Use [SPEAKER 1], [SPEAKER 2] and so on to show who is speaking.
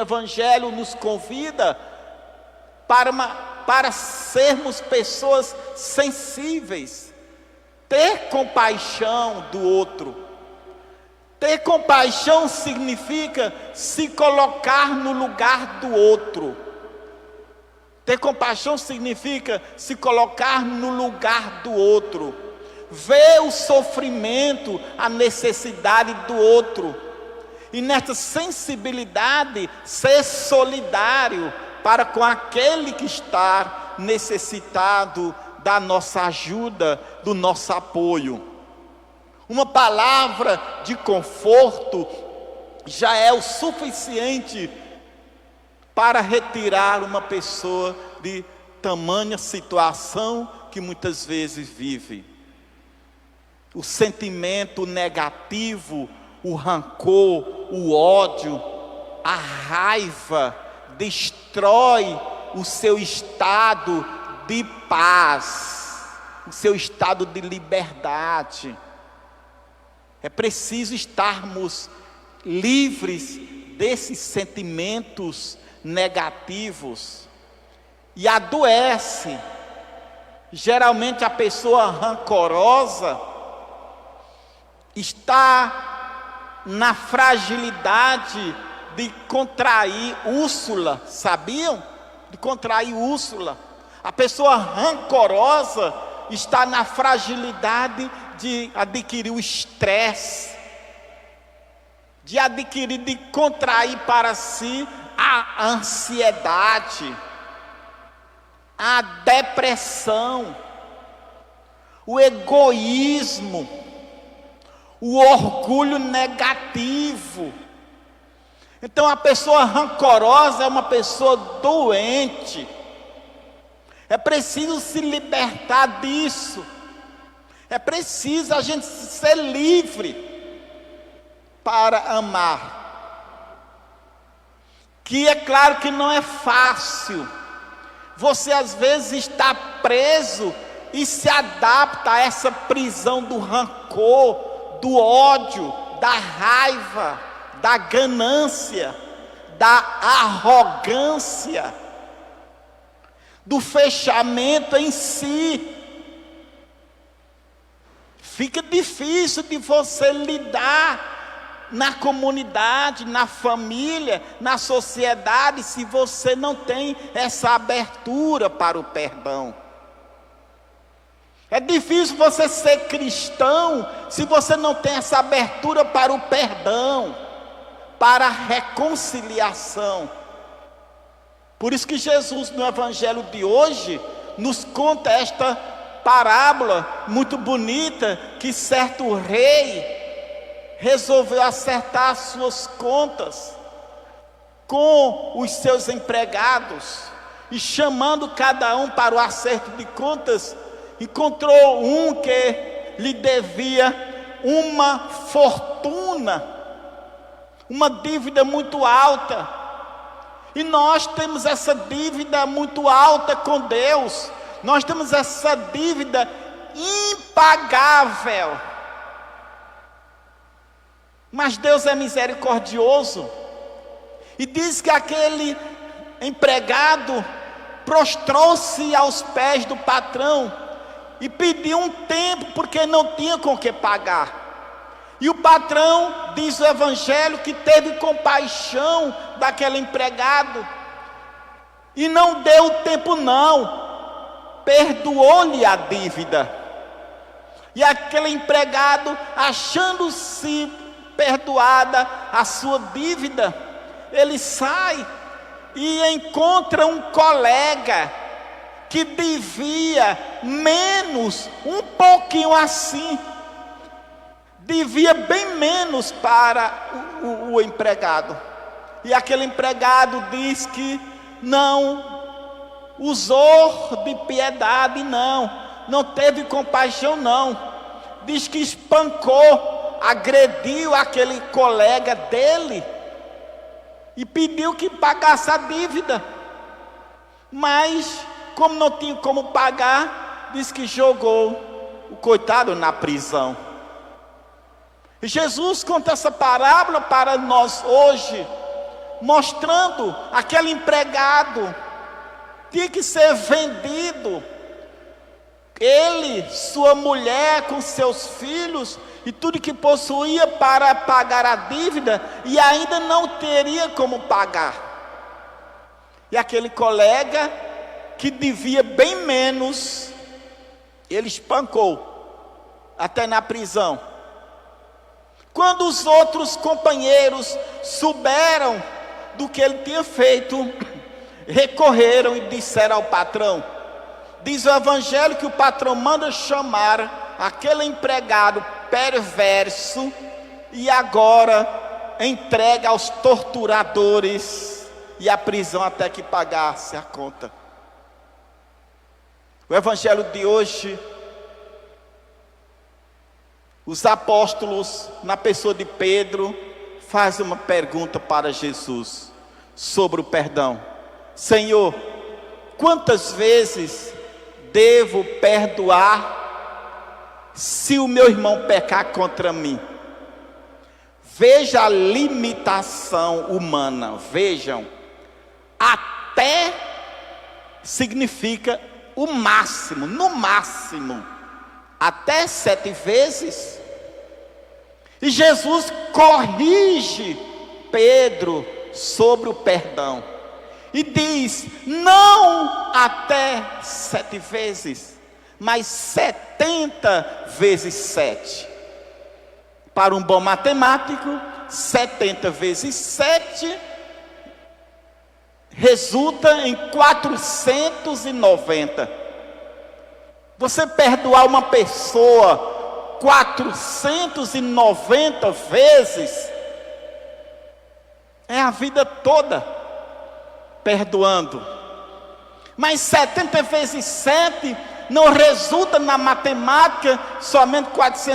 [SPEAKER 1] Evangelho nos convida para sermos pessoas sensíveis, ter compaixão do outro. Ter compaixão significa se colocar no lugar do outro. Ter compaixão significa se colocar no lugar do outro, ver o sofrimento, a necessidade do outro, e nessa sensibilidade ser solidário para com aquele que está necessitado da nossa ajuda, do nosso apoio. Uma palavra de conforto já é o suficiente para retirar uma pessoa de tamanha situação que muitas vezes vive. O sentimento negativo, o rancor, o ódio, a raiva destrói o seu estado de paz, o seu estado de liberdade. É preciso estarmos livres desses sentimentos negativos, e adoece. Geralmente a pessoa rancorosa está na fragilidade de contrair úrsula, sabiam? De contrair úrsula. A pessoa rancorosa está na fragilidade de adquirir o estresse, de contrair para si a ansiedade, a depressão, o egoísmo, o orgulho negativo. Então a pessoa rancorosa é uma pessoa doente. É preciso se libertar disso. É preciso a gente ser livre para amar. Que é claro que não é fácil. Você às vezes está preso e se adapta a essa prisão do rancor, do ódio, da raiva, da ganância, da arrogância, do fechamento em si. Fica difícil de você lidar na comunidade, na família, na sociedade, se você não tem essa abertura para o perdão. É difícil você ser cristão se você não tem essa abertura para o perdão, para a reconciliação. Por isso que Jesus, no Evangelho de hoje, nos conta esta parábola muito bonita, que certo rei resolveu acertar as suas contas com os seus empregados, e chamando cada um para o acerto de contas, encontrou um que lhe devia uma fortuna, uma dívida muito alta. E nós temos essa dívida muito alta com Deus, nós temos essa dívida impagável. Mas Deus é misericordioso, e diz que aquele empregado prostrou-se aos pés do patrão e pediu um tempo, porque não tinha com que pagar. E o patrão, diz o Evangelho, que teve compaixão daquele empregado e não deu tempo não, perdoou-lhe a dívida. E aquele empregado, achando-se perdoada a sua dívida, ele sai e encontra um colega que devia menos, um pouquinho assim, devia bem menos para o empregado. E aquele empregado diz que não usou de piedade, não teve compaixão não, diz que espancou, agrediu aquele colega dele e pediu que pagasse a dívida. Mas como não tinha como pagar, diz que jogou o coitado na prisão. E Jesus conta essa parábola para nós hoje, mostrando aquele empregado tinha que ser vendido. Ele, sua mulher, com seus filhos e tudo que possuía para pagar a dívida, e ainda não teria como pagar. E aquele colega que devia bem menos, ele espancou até na prisão. Quando os outros companheiros souberam do que ele tinha feito, recorreram e disseram ao patrão. Diz o evangelho que o patrão manda chamar aquele empregado perverso e agora entrega aos torturadores e à prisão até que pagasse a conta. O evangelho de hoje, os apóstolos, na pessoa de Pedro, fazem uma pergunta para Jesus sobre o perdão. Senhor, quantas vezes devo perdoar se o meu irmão pecar contra mim? Veja a limitação humana, vejam, até significa o máximo, no máximo, até 7 vezes. E Jesus corrige Pedro sobre o perdão e diz, não até 7 vezes, mas 70 vezes 7. Para um bom matemático, 70 vezes 7 resulta em 490. Você perdoar uma pessoa 490 vezes, é a vida toda perdoando. Mas 70 vezes 7 não resulta na matemática somente 490.